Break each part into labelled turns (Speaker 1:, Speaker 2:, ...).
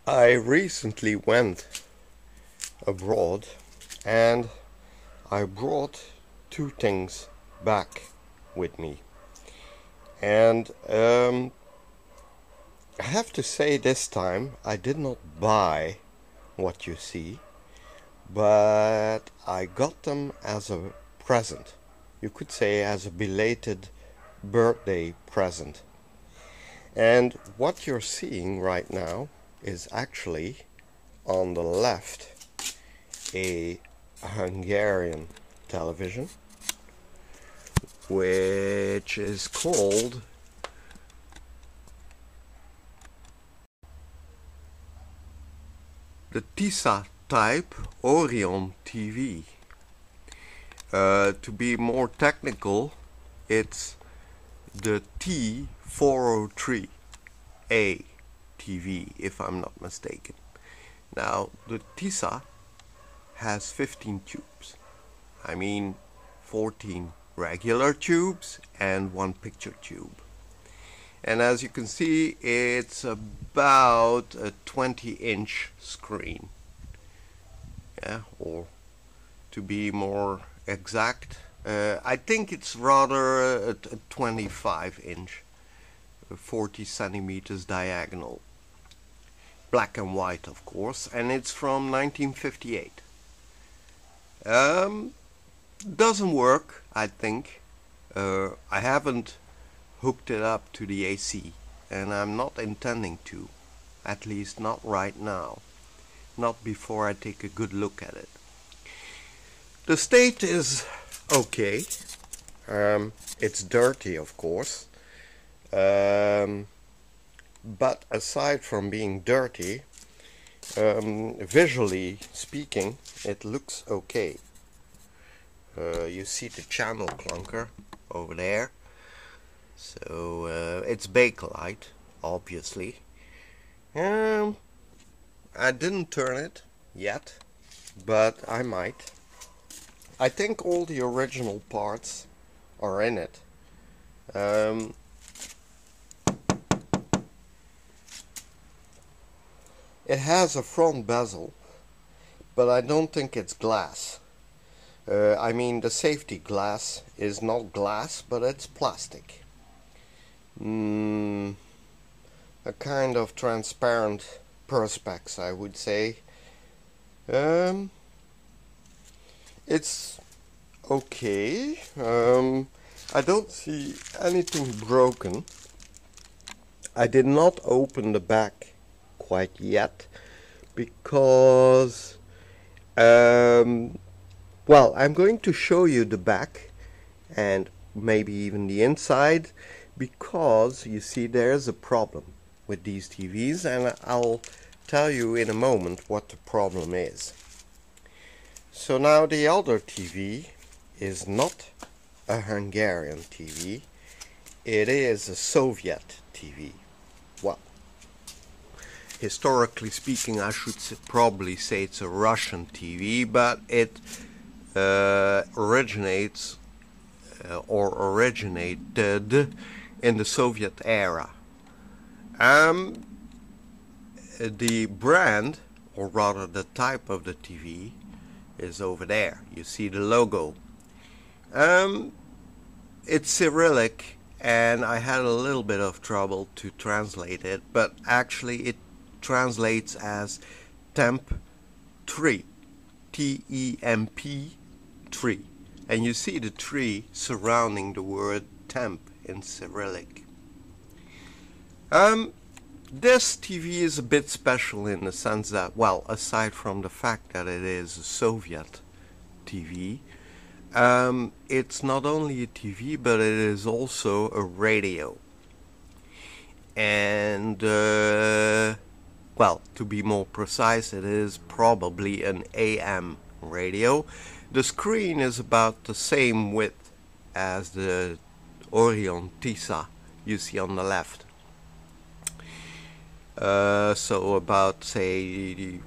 Speaker 1: I recently went abroad and I brought two things back with me. And I have to say this time I did not buy what you see, but I got them as a present. You could say as a belated birthday present. And what you're seeing right now is actually on the left a Hungarian television, which is called the Tisza type Orion TV. To be more technical, it's the T403 AT403, if I'm not mistaken. Now, the Tisza has 15 tubes. I mean 14 regular tubes and one picture tube. And as you can see, it's about a 20-inch screen. Yeah, or to be more exact, I think it's rather a 25-inch, 40 centimeters diagonal. Black and white, of course, and it's from 1958. Doesn't work, I think. I haven't hooked it up to the AC, and I'm not intending to, at least not right now, not before I take a good look at it. The state is okay. It's dirty, of course, but aside from being dirty, visually speaking, it looks okay. You see the channel clunker over there, so it's bakelite, obviously. I didn't turn it yet, but I might. I think all the original parts are in it. It has a front bezel, but I don't think it's glass. I mean, the safety glass is not glass, but it's plastic. A kind of transparent perspex, I would say. It's okay. I don't see anything broken. I did not open the back quite yet because well, I'm going to show you the back and maybe even the inside, because you see there's a problem with these TVs, and I'll tell you in a moment what the problem is. So now the other TV is not a Hungarian TV, it is a Soviet TV. Well, historically speaking, I should probably say it's a Russian TV, but it originated in the Soviet era. The brand, or rather the type of the TV, is over there. You see the logo. It's Cyrillic, and I had a little bit of trouble to translate it, but actually it translates as Temp3, T-E-M-P 3, and you see the tree surrounding the word temp in Cyrillic. This TV is a bit special in the sense that, well, aside from the fact that it is a Soviet TV, it's not only a TV, but it is also a radio. And, well, to be more precise, it is probably an AM radio. The screen is about the same width as the Orion Tisza you see on the left. So about, say,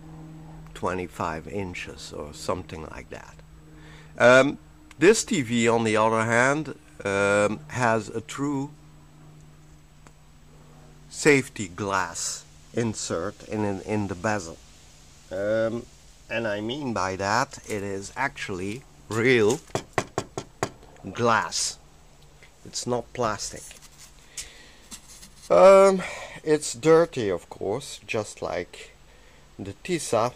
Speaker 1: 25 inches or something like that. This TV, on the other hand, has a true safety glass insert in the bezel. And I mean by that, it is actually real glass. It's not plastic. It's dirty, of course, just like the Tisza,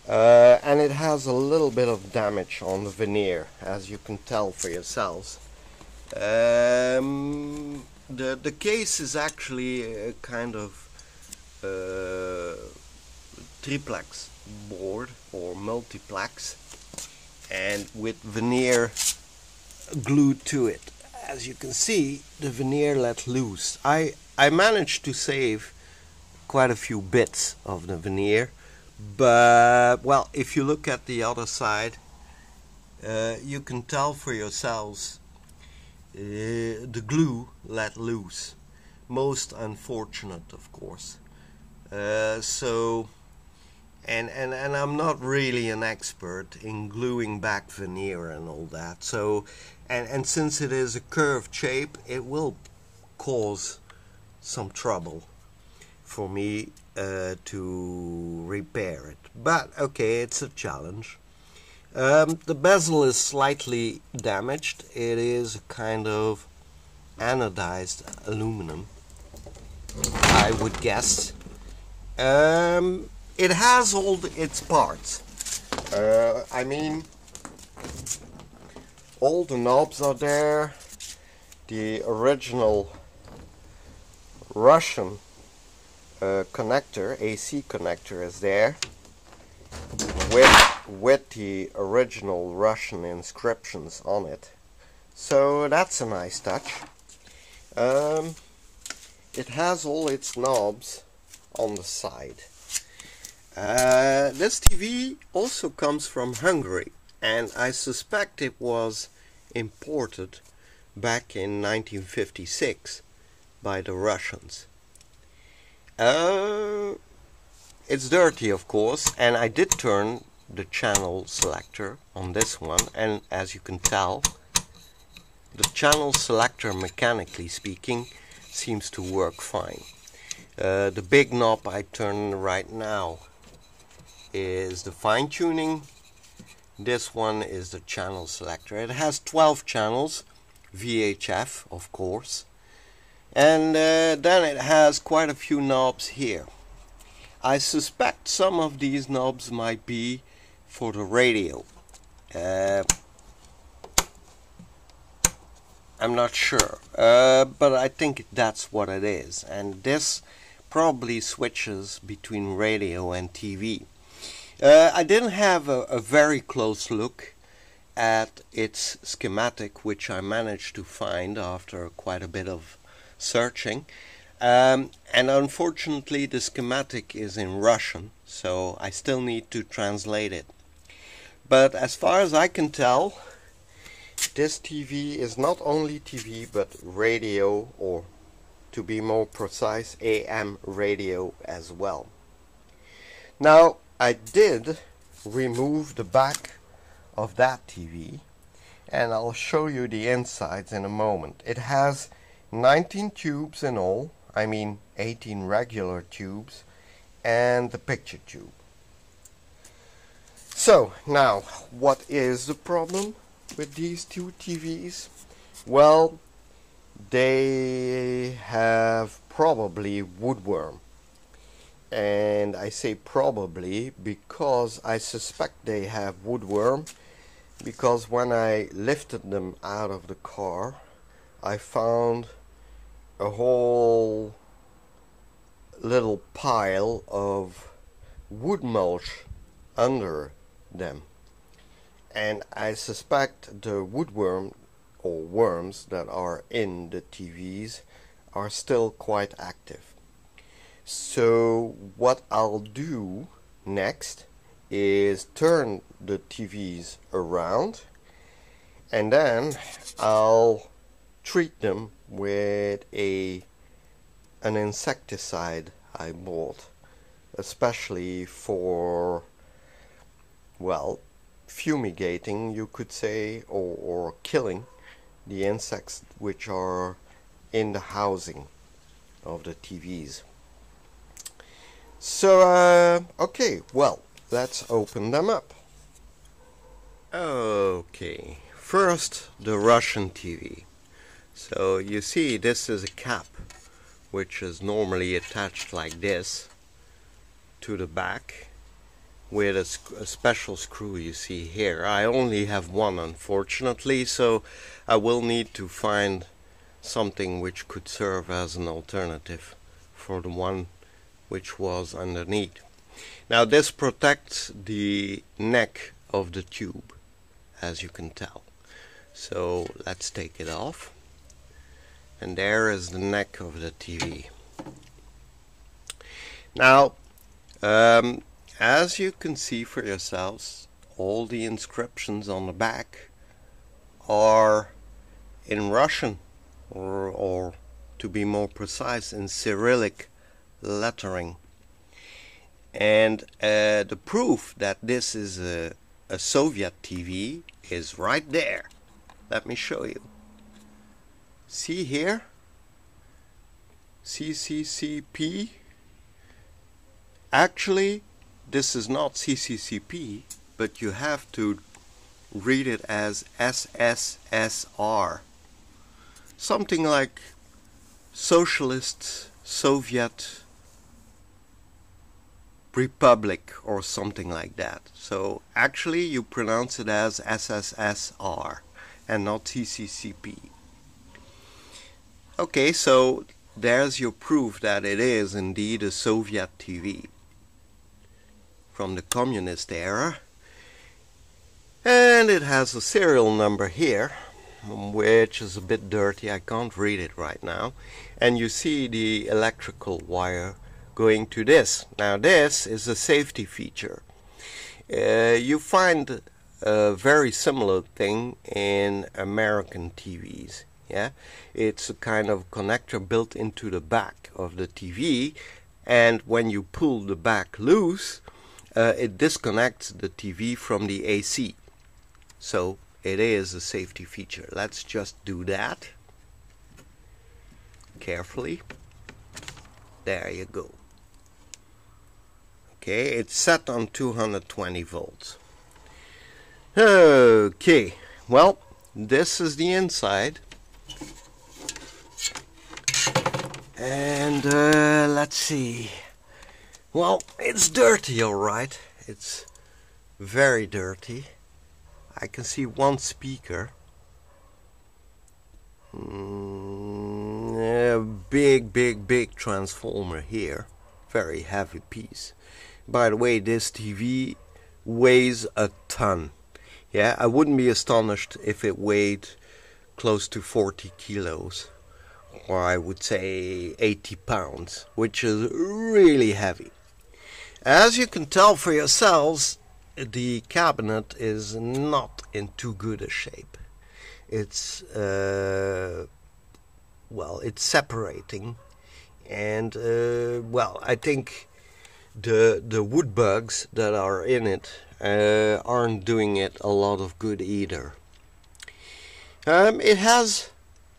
Speaker 1: and it has a little bit of damage on the veneer, as you can tell for yourselves. The case is actually a kind of triplex board or multiplex, and with veneer glued to it. As you can see, the veneer let loose. I managed to save quite a few bits of the veneer, but well, if you look at the other side, you can tell for yourselves the glue let loose. Most unfortunate, of course. And I'm not really an expert in gluing back veneer and all that. So, and since it is a curved shape, it will cause some trouble for me to repair it. But okay, it's a challenge. The bezel is slightly damaged. It is a kind of anodized aluminum, I would guess. It has all its parts. I mean, all the knobs are there. The original Russian connector, AC connector, is there with the original Russian inscriptions on it. So that's a nice touch. It has all its knobs on the side. This TV also comes from Hungary, and I suspect it was imported back in 1956 by the Russians. It's dirty, of course, and I did turn the channel selector on this one, and as you can tell, the channel selector, mechanically speaking, seems to work fine. The big knob I turn right now is the fine-tuning. This one is the channel selector. It has 12 channels, VHF, of course, and then it has quite a few knobs here. I suspect some of these knobs might be for the radio. I'm not sure, but I think that's what it is, and this probably switches between radio and TV. I didn't have a very close look at its schematic, which I managed to find after quite a bit of searching, and unfortunately the schematic is in Russian, so I still need to translate it. But as far as I can tell, this TV is not only TV but radio, or to be more precise, AM radio as well. Now, I did remove the back of that TV, and I'll show you the insides in a moment. It has 19 tubes in all, I mean 18 regular tubes and the picture tube. So now, what is the problem with these two TVs? Well, they have probably woodworm. And I say probably because I suspect they have woodworm, because when I lifted them out of the car, I found a whole little pile of wood mulch under them, and I suspect the woodworm or worms that are in the TVs are still quite active. So what I'll do next is turn the TVs around, and then I'll treat them with an insecticide I bought, especially for, well, fumigating, you could say, or killing the insects which are in the housing of the TVs. So, okay, well, let's open them up. Okay, first the Russian TV. So you see this is a cap which is normally attached like this to the back with a special screw you see here. I only have one, unfortunately, so I will need to find something which could serve as an alternative for the one which was underneath. Now this protects the neck of the tube, as you can tell. So let's take it off. And there is the neck of the TV. Now, as you can see for yourselves, all the inscriptions on the back are in Russian, or to be more precise, in Cyrillic lettering. And the proof that this is a Soviet TV is right there. Let me show you. See here? CCCP. Actually, this is not CCCP, but you have to read it as SSSR. Something like Socialist Soviet Republic or something like that. So actually you pronounce it as SSSR and not CCCP. Okay, so there's your proof that it is indeed a Soviet TV from the communist era. And it has a serial number here, which is a bit dirty. I can't read it right now. And you see the electrical wire going to this. Now this is a safety feature. You find a very similar thing in American TVs. Yeah, it's a kind of connector built into the back of the TV, and when you pull the back loose, it disconnects the TV from the AC. So it is a safety feature. Let's just do that carefully. There you go. Okay, it's set on 220 volts. Okay, well, this is the inside. And let's see. Well, it's dirty, alright. It's very dirty. I can see one speaker. A big transformer here. Very heavy piece. By the way, this TV weighs a ton. Yeah, I wouldn't be astonished if it weighed close to 40 kilos. Or I would say 80 pounds, which is really heavy. As you can tell for yourselves, the cabinet is not in too good a shape. It's well, it's separating, and well, I think the wood bugs that are in it aren't doing it a lot of good either. It has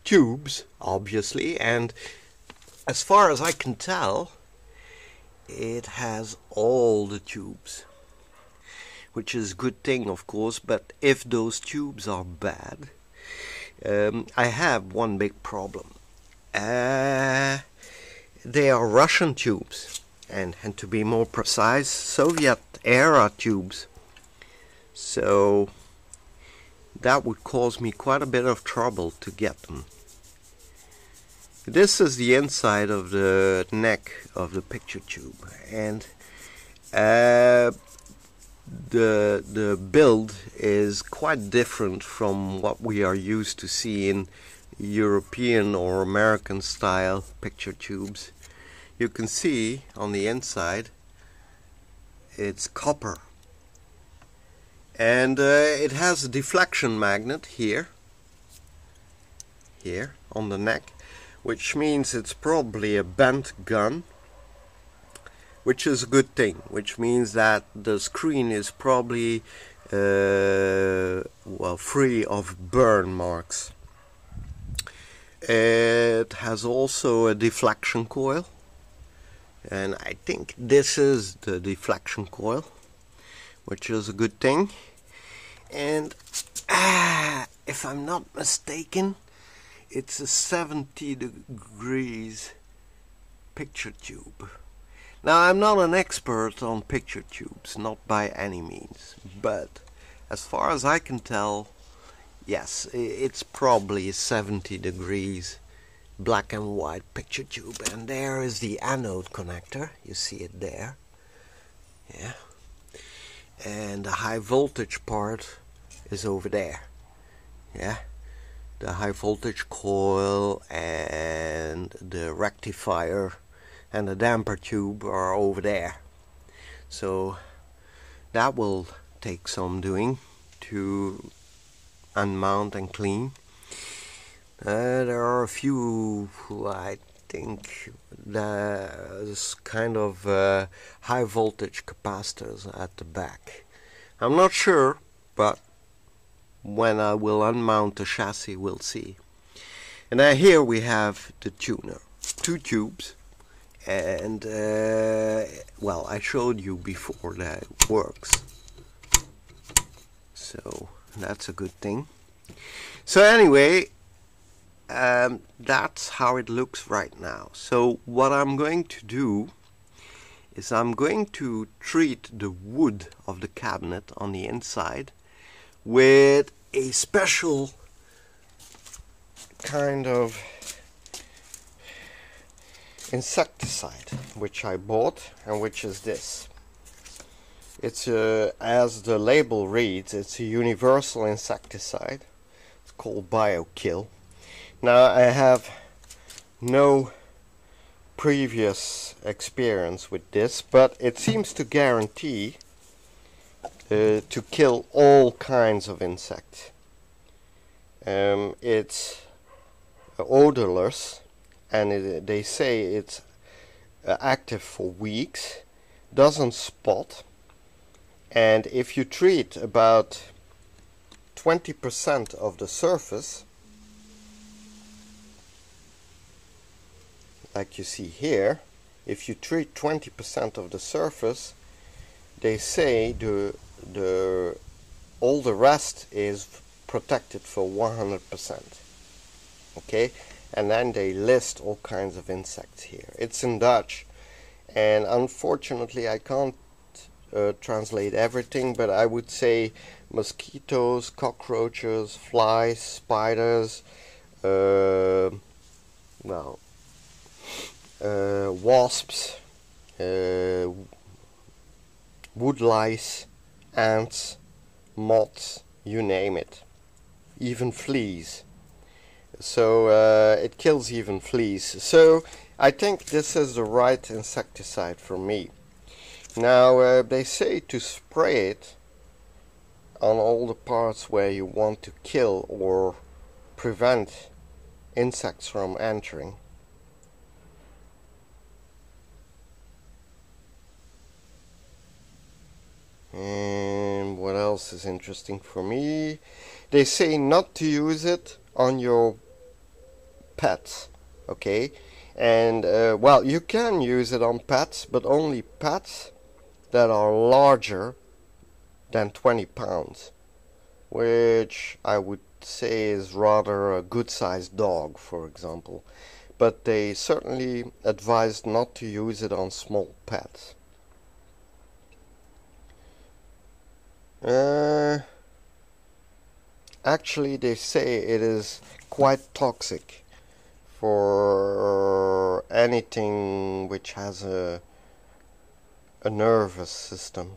Speaker 1: tubes, obviously, and as far as I can tell, it has all the tubes, which is a good thing, of course. But if those tubes are bad, I have one big problem. They are Russian tubes, and to be more precise, Soviet era tubes. So that would cause me quite a bit of trouble to get them. This is the inside of the neck of the picture tube, and the build is quite different from what we are used to see in European or American style picture tubes. You can see on the inside it's copper, and it has a deflection magnet here on the neck, which means it's probably a bent gun, which is a good thing, which means that the screen is probably well, free of burn marks. It has also a deflection coil And I think this is the deflection coil, which is a good thing. And if I'm not mistaken, it's a 70 degrees picture tube. Now, I'm not an expert on picture tubes, not by any means, but as far as I can tell, yes, it's probably a 70 degrees black and white picture tube. And there is the anode connector, you see it there, yeah, and the high voltage part is over there, yeah. The high voltage coil and the rectifier and the damper tube are over there. So that will take some doing to unmount and clean. There are a few, I think, there's kind of high voltage capacitors at the back. I'm not sure, but when I will unmount the chassis, we'll see. And here we have the tuner, 2 tubes, and well, I showed you before that it works, so that's a good thing. So anyway, that's how it looks right now. So what I'm going to do is I'm going to treat the wood of the cabinet on the inside with a special kind of insecticide which I bought, and which is this. It's as the label reads, it's a universal insecticide. It's called BioKill. Now, I have no previous experience with this, but it seems to guarantee to kill all kinds of insects. It's odorless, and they say it's active for weeks, doesn't spot, and if you treat about 20% of the surface, like you see here, if you treat 20% of the surface, they say all the rest is protected for 100%. Okay, and then they list all kinds of insects here. It's in Dutch, and unfortunately I can't translate everything, but I would say mosquitoes, cockroaches, flies, spiders, wasps, wood lice, ants, moths, you name it, even fleas. So it kills even fleas. So I think this is the right insecticide for me. Now they say to spray it on all the parts where you want to kill or prevent insects from entering. And what else is interesting for me? They say not to use it on your pets, okay? And well, you can use it on pets, but only pets that are larger than 20 pounds, which I would say is rather a good-sized dog, for example. But they certainly advise not to use it on small pets. Actually, they say it is quite toxic for anything which has a nervous system.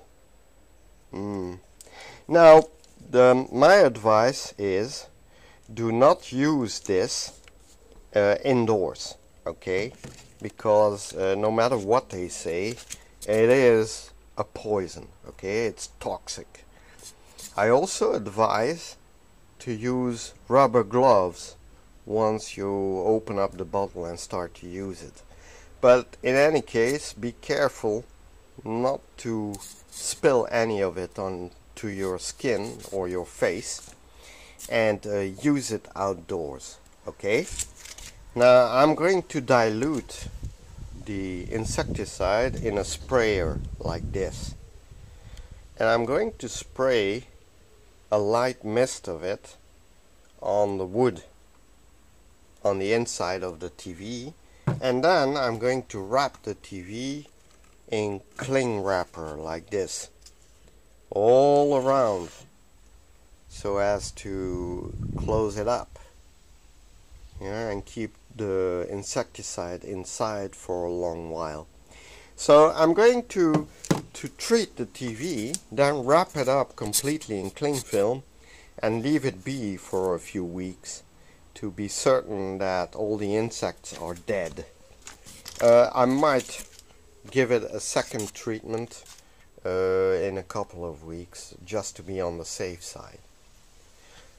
Speaker 1: Now, my advice is do not use this indoors, okay? Because no matter what they say, it is a poison, okay? It's toxic. I also advise to use rubber gloves once you open up the bottle and start to use it. But in any case, be careful not to spill any of it onto your skin or your face, and use it outdoors, okay? Now I'm going to dilute the insecticide in a sprayer like this, and I'm going to spray a light mist of it on the wood on the inside of the TV, and then I'm going to wrap the TV in cling wrapper like this all around so as to close it up, yeah, and keep the insecticide inside for a long while. So I'm going to treat the TV, then wrap it up completely in cling film and leave it be for a few weeks to be certain that all the insects are dead. I might give it a second treatment in a couple of weeks just to be on the safe side.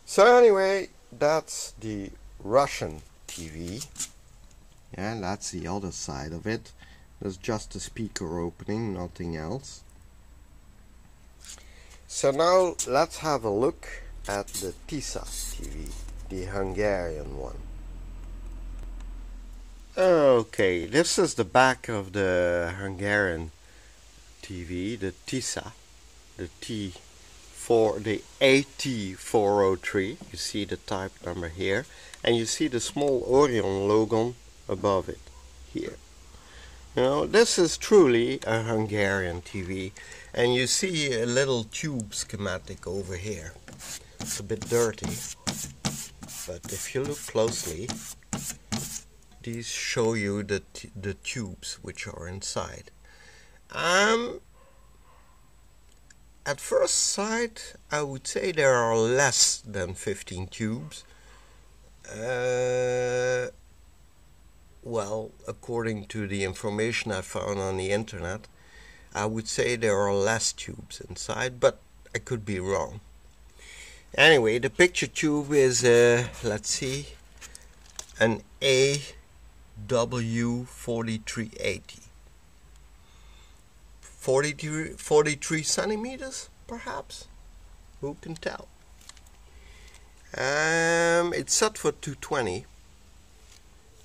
Speaker 1: So anyway, that's the Russian TV, and that's the other side of it. There's just a speaker opening, nothing else. So now let's have a look at the Tisza TV, the Hungarian one. Okay, this is the back of the Hungarian TV, the Tisza, the AT403. You see the type number here, and you see the small Orion logo above it here. You know, this is truly a Hungarian TV, and you see a little tube schematic over here. It's a bit dirty, but if you look closely, these show you the tubes which are inside. At first sight, I would say there are less than 15 tubes. Well, according to the information I found on the internet, I would say there are less tubes inside, but I could be wrong. Anyway, the picture tube is, let's see, an AW4380. 43 centimeters, perhaps? Who can tell? It's set for 220,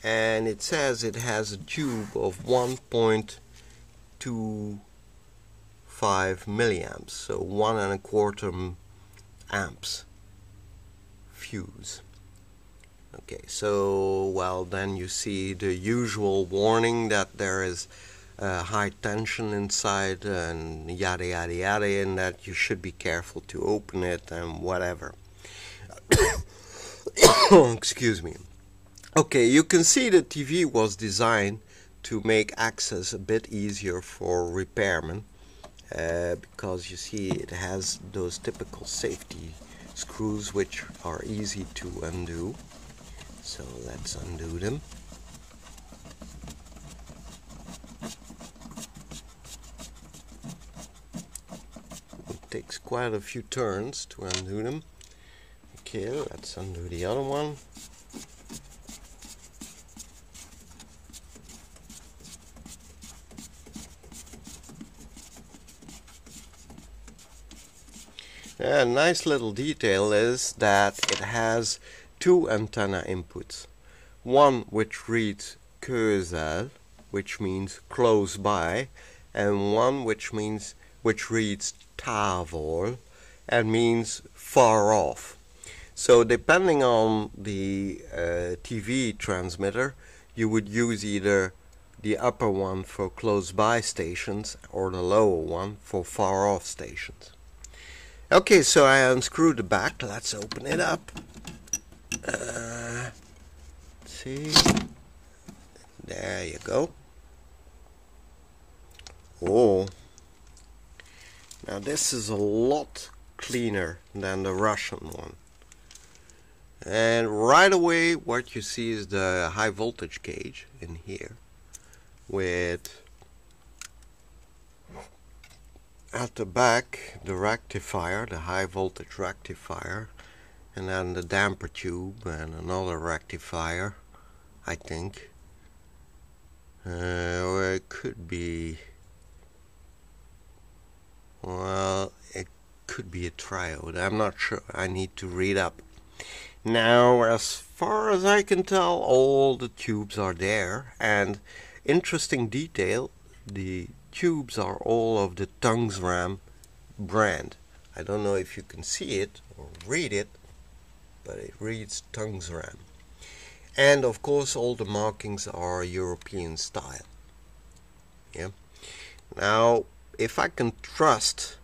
Speaker 1: and it says it has a tube of 1.25 milliamps, so 1.25 amps fuse. Okay, so well, then you see the usual warning that there is high tension inside and yada yada yada, and that you should be careful to open it and whatever. Excuse me. Okay, you can see the TV was designed to make access a bit easier for repairmen, because you see it has those typical safety screws which are easy to undo. So let's undo them. It takes quite a few turns to undo them. Okay, let's undo the other one. A nice little detail is that it has two antenna inputs. One which reads közel, which means close by, and one which reads távol and means far off. So depending on the TV transmitter, you would use either the upper one for close by stations or the lower one for far off stations. Okay, so I unscrewed the back. Let's open it up. Let's see. There you go. Oh. Now this is a lot cleaner than the Russian one. And right away what you see is the high voltage gauge in here, with at the back the rectifier, the high voltage rectifier, and then the damper tube and another rectifier, I think. Or it could be, well, it could be a triode. I'm not sure. I need to read up. Now, as far as I can tell, all the tubes are there, and Interesting detail, the tubes are all of the Tungsram brand. I don't know if you can see it or read it, but it reads Tungsram. And of course all the markings are European style. Yeah. Now, if I can trust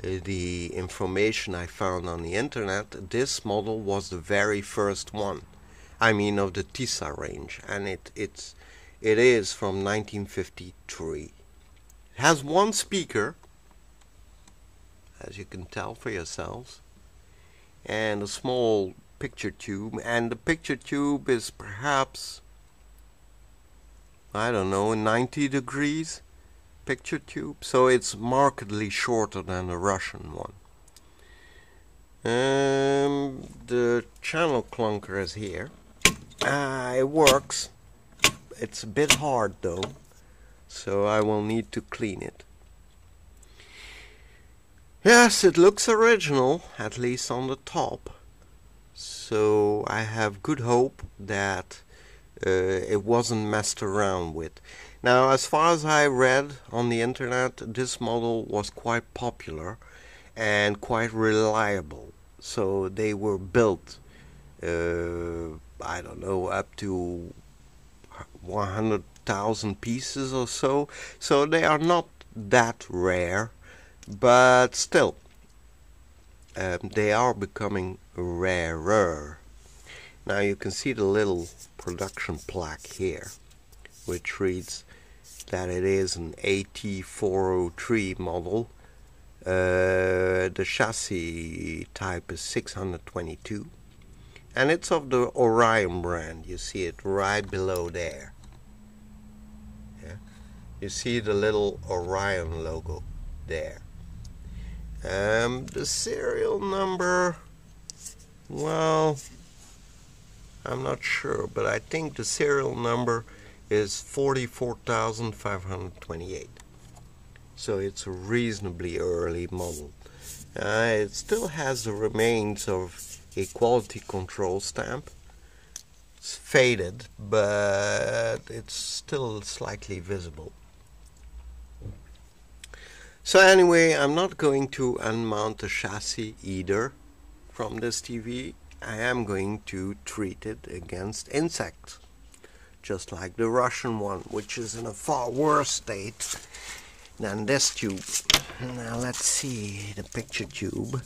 Speaker 1: the information I found on the internet, this model was the very first one. I mean, of the Tisza range, and it is from 1953. It has one speaker, as you can tell for yourselves, and a small picture tube, and the picture tube is perhaps, I don't know, 90 degrees picture tube, so it's markedly shorter than the Russian one. The channel clunker is here. It works. It's a bit hard though, so I will need to clean it. Yes, it looks original, at least on the top, so I have good hope that it wasn't messed around with. Now, as far as I read on the internet, this model was quite popular and quite reliable. So they were built, I don't know, up to 100,000 pieces or so. So they are not that rare, but still, they are becoming rarer. Now you can see the little production plaque here, which reads that it is an AT403 model. The chassis type is 622, and it's of the Orion brand. You see it right below there. Yeah? You see the little Orion logo there. The serial number, well, I'm not sure, but I think the serial number is 44,528. So it's a reasonably early model. It still has the remains of a quality control stamp. It's faded, but it's still slightly visible. So anyway, I'm not going to unmount the chassis either from this TV. I am going to treat it against insects, just like the Russian one, which is in a far worse state than this tube. Now let's see the picture tube.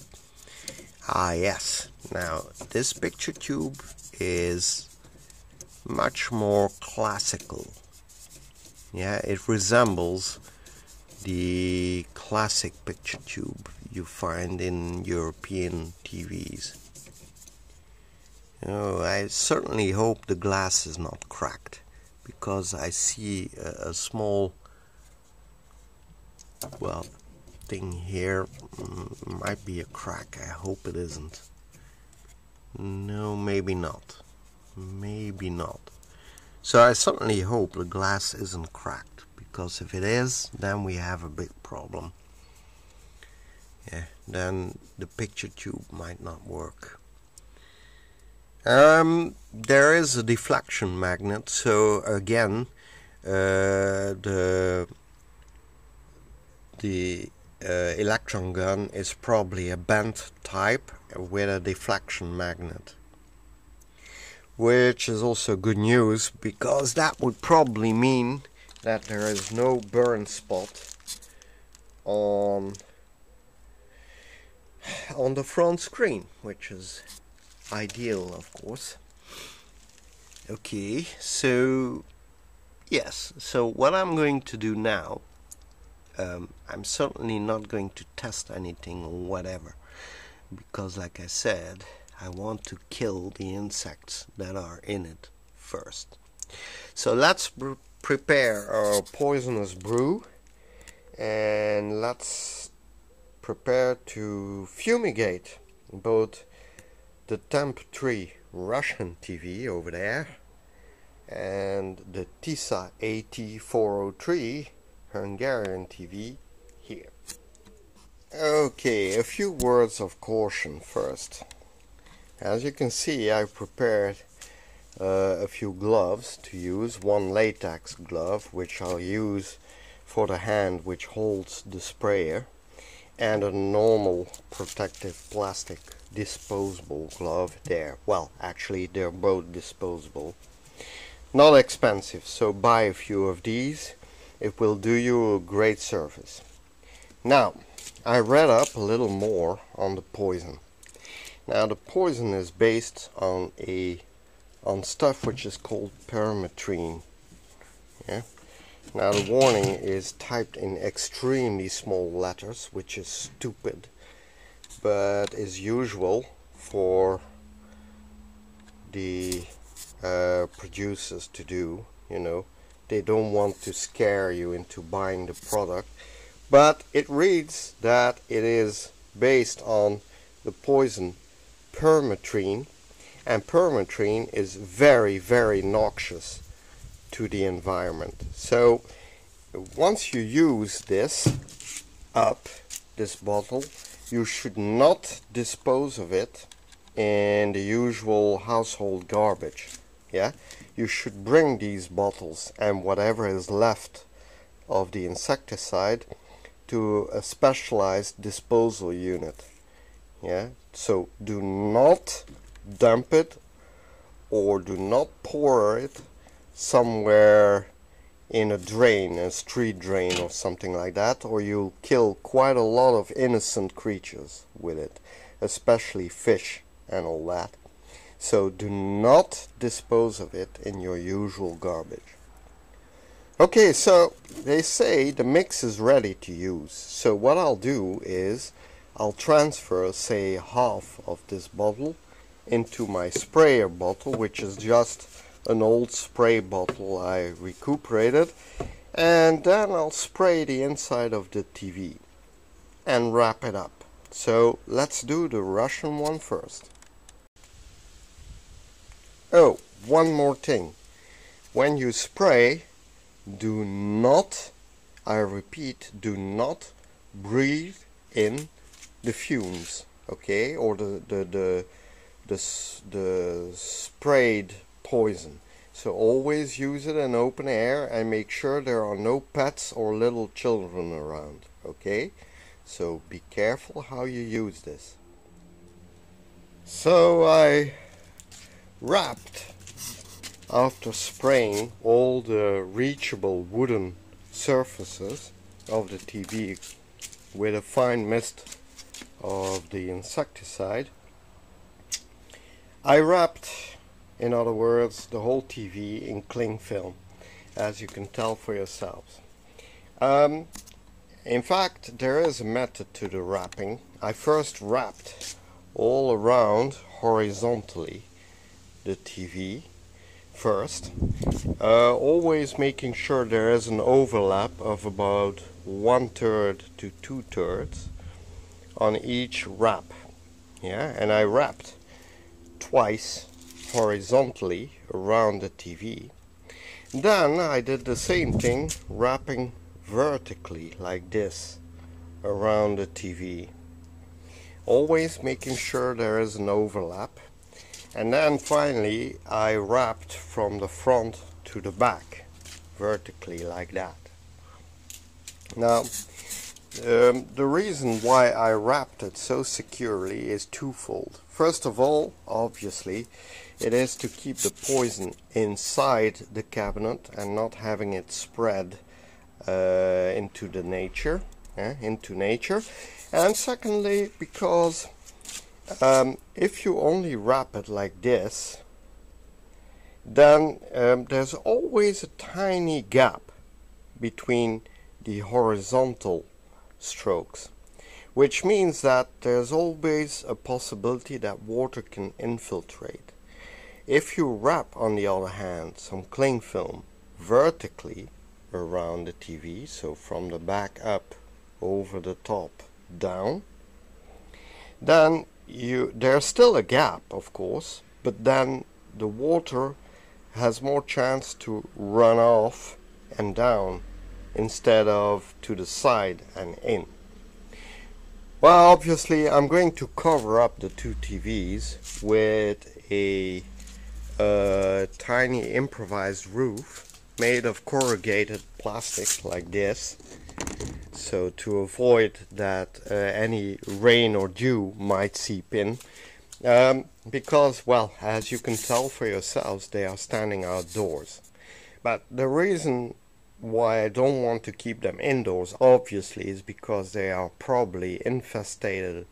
Speaker 1: Ah yes, now this picture tube is much more classical. Yeah, it resembles the classic picture tube you find in European TVs. Oh, I certainly hope the glass is not cracked, because I see a small, well, thing here. Might be a crack. I hope it isn't. No, maybe not. Maybe not. So I certainly hope the glass isn't cracked, because if it is, then we have a big problem. Yeah, then the picture tube might not work. There is a deflection magnet, so again, the electron gun is probably a bent type with a deflection magnet, which is also good news, because that would probably mean that there is no burn spot on the front screen, which is ideal, of course. Okay, so yes, so what I'm going to do now, I'm certainly not going to test anything or whatever, because like I said, I want to kill the insects that are in it first. So let's prepare our poisonous brew, and let's prepare to fumigate both the Temp3 Russian TV over there and the Tisza AT403 Hungarian TV here. Okay, a few words of caution first. As you can see, I prepared a few gloves to use. One latex glove, which I'll use for the hand which holds the sprayer, and a normal protective plastic disposable glove there. Well, actually they're both disposable. Not expensive, so buy a few of these. It will do you a great service. Now, I read up a little more on the poison. Now, the poison is based on stuff which is called permethrin. Yeah. Now, the warning is typed in extremely small letters, which is stupid, but is usual for the producers to do. You know, they don't want to scare you into buying the product, but it reads that it is based on the poison permethrin, and permethrin is very, very noxious to the environment. So once you use this bottle, you should not dispose of it in the usual household garbage. Yeah, you should bring these bottles and whatever is left of the insecticide to a specialized disposal unit. Yeah, so do not dump it or do not pour it somewhere in a drain, a street drain or something like that, or you'll kill quite a lot of innocent creatures with it, especially fish and all that. So do not dispose of it in your usual garbage. Okay, so they say the mix is ready to use. So what I'll do is I'll transfer, say, half of this bottle into my sprayer bottle, which is just an old spray bottle I recuperated, and then I'll spray the inside of the TV and wrap it up. So let's do the Russian one first. Oh, one more thing. When you spray, do not, I repeat, do not breathe in the fumes, okay, or the sprayed poison. So always use it in open air and make sure there are no pets or little children around, okay? So be careful how you use this. So I wrapped, after spraying all the reachable wooden surfaces of the TV with a fine mist of the insecticide, I wrapped, in other words, the whole TV in cling film, as you can tell for yourselves. In fact, there is a method to the wrapping. I first wrapped all around horizontally the TV first, always making sure there is an overlap of about 1/3 to 2/3 on each wrap. Yeah, and I wrapped twice horizontally around the TV. Then I did the same thing, wrapping vertically like this around the TV, always making sure there is an overlap. And then finally I wrapped from the front to the back vertically like that. Now the reason why I wrapped it so securely is twofold. First of all, obviously, it is to keep the poison inside the cabinet and not having it spread into nature. And secondly, because if you only wrap it like this, then there's always a tiny gap between the horizontal strokes, which means that there's always a possibility that water can infiltrate. If you wrap, on the other hand, some cling film vertically around the TV, so from the back up, over the top, down, then there's still a gap, of course, but then the water has more chance to run off and down instead of to the side and in. Well, obviously I'm going to cover up the two TVs with a a tiny improvised roof made of corrugated plastic like this, so to avoid that any rain or dew might seep in, because, well, as you can tell for yourselves, they are standing outdoors. But the reason why I don't want to keep them indoors, obviously, is because they are probably infested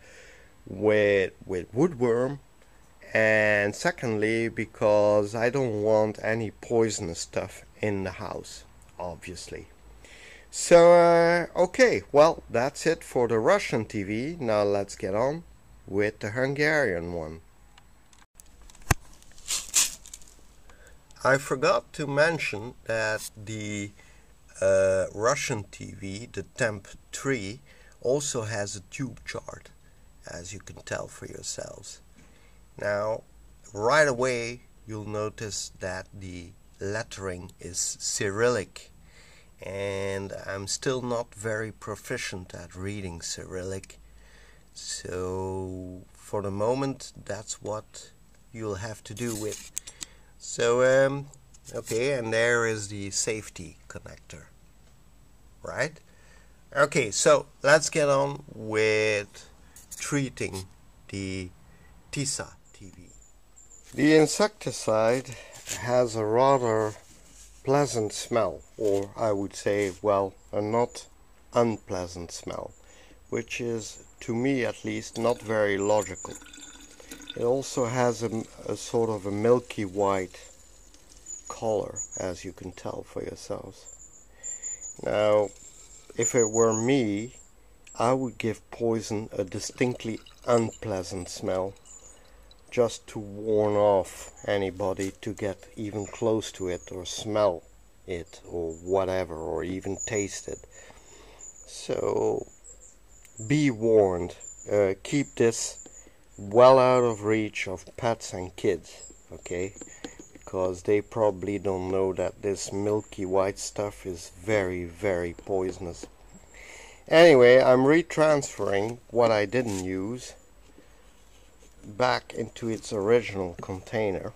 Speaker 1: with woodworm, and secondly because I don't want any poisonous stuff in the house, obviously. So okay, well, that's it for the Russian TV. Now let's get on with the Hungarian one. I forgot to mention that the Russian TV, the Temp3, also has a tube chart, as you can tell for yourselves. Now, right away, you'll notice that the lettering is Cyrillic, and I'm still not very proficient at reading Cyrillic, so for the moment, that's what you'll have to do with. So, okay, and there is the safety connector, right? Okay, so let's get on with treating the Tisza TV. The insecticide has a rather pleasant smell, or I would say, well, a not unpleasant smell, which is, to me at least, not very logical. It also has a sort of a milky white color, as you can tell for yourselves. Now, if it were me, I would give poison a distinctly unpleasant smell, just to warn off anybody to get even close to it or smell it or whatever, or even taste it. So be warned, keep this well out of reach of pets and kids, okay, because they probably don't know that this milky white stuff is very, very poisonous. Anyway, I'm retransferring what I didn't use back into its original container.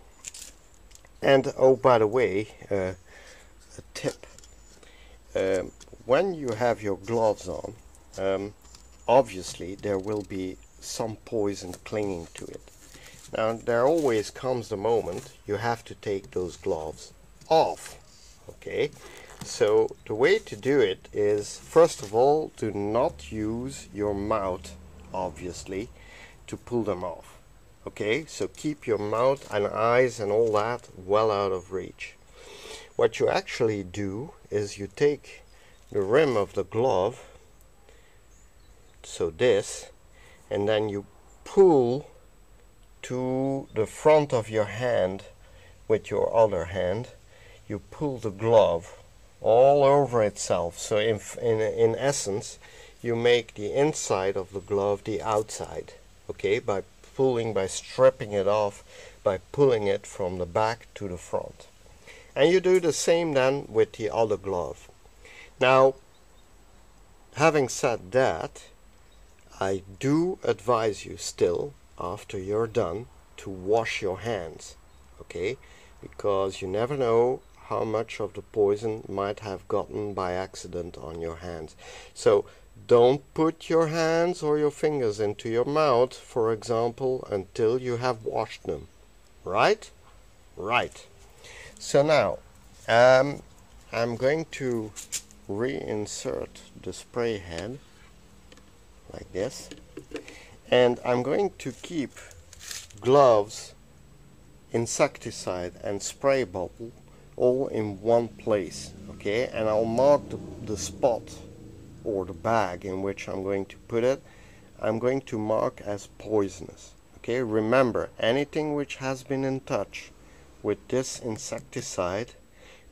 Speaker 1: And oh, by the way, a tip: when you have your gloves on, obviously there will be some poison clinging to it. Now, there always comes the moment you have to take those gloves off, okay? So the way to do it is, first of all, do not use your mouth, obviously, to pull them off. Okay, so keep your mouth and eyes and all that well out of reach. What you actually do is you take the rim of the glove, so this, and then you pull to the front of your hand with your other hand. You pull the glove all over itself. So in essence, you make the inside of the glove the outside, okay, by stripping it off, by pulling it from the back to the front. And you do the same then with the other glove. Now, having said that, I do advise you still, after you're done, to wash your hands, okay, because you never know how much of the poison might have gotten by accident on your hands. So don't put your hands or your fingers into your mouth, for example, until you have washed them. Right? Right. So now, I'm going to reinsert the spray head like this, and I'm going to keep gloves, insecticide and spray bottle all in one place, okay, and I'll mark the spot or the bag in which I'm going to put it. I'm going to mark as poisonous, okay. Remember, anything which has been in touch with this insecticide,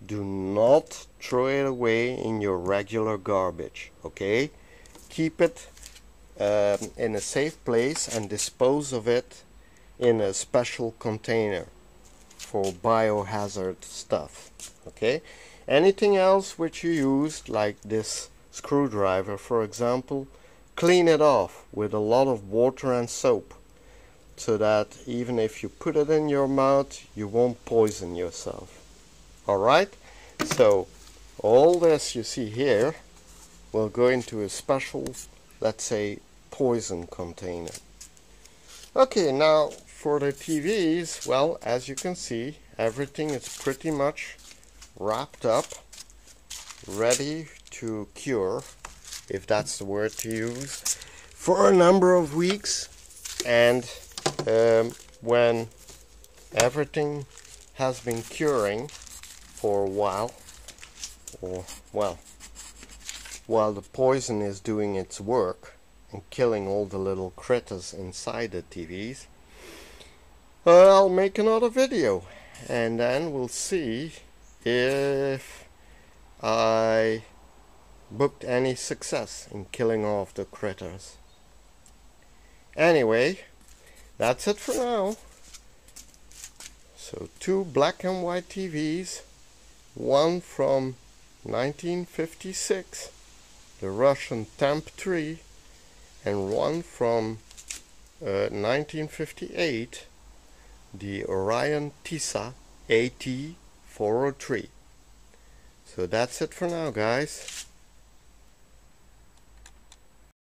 Speaker 1: do not throw it away in your regular garbage, okay. Keep it in a safe place and dispose of it in a special container for biohazard stuff, okay. Anything else which you used, like this screwdriver for example, clean it off with a lot of water and soap so that even if you put it in your mouth, you won't poison yourself. Alright, so all this you see here will go into a special, let's say, poison container. Okay, now for the TVs, well, as you can see, everything is pretty much wrapped up, ready to cure, if that's the word to use, for a number of weeks. And when everything has been curing for a while, or well, while the poison is doing its work and killing all the little critters inside the TVs, I'll make another video, and then we'll see if I booked any success in killing off the critters. Anyway, that's it for now. So 2 black and white TVs, one from 1956, the Russian Temp3, and one from 1958, the Orion Tisza AT403. So that's it for now, guys.